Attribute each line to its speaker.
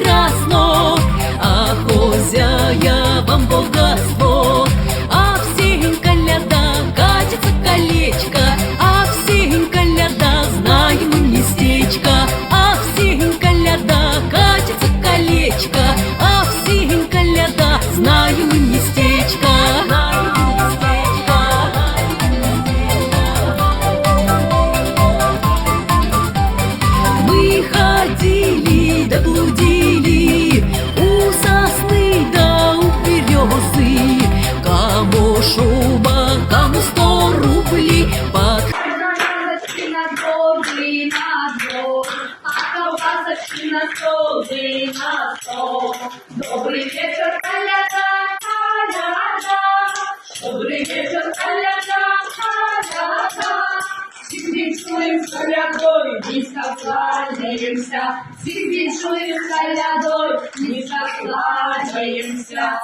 Speaker 1: прекрасно, а хозяевам богатство. А всем коляда катится колечко, а всем коляда знаем мы местечко. А всем коляда катится колечко, а всем коляда знаем мы местечко. Мы ходили да блудили у сосны да у березы. Кому шуба, кому 100 рублей под...
Speaker 2: Колбасочки на добрый надзор, а колбасочки на стол, на стол. Добрый вечер, коляда, коляда. Добрый вечер, коляда, коляда. Сигничуем с колядой, низко кланяемся. Сигничуем с колядой, низко кланяемся.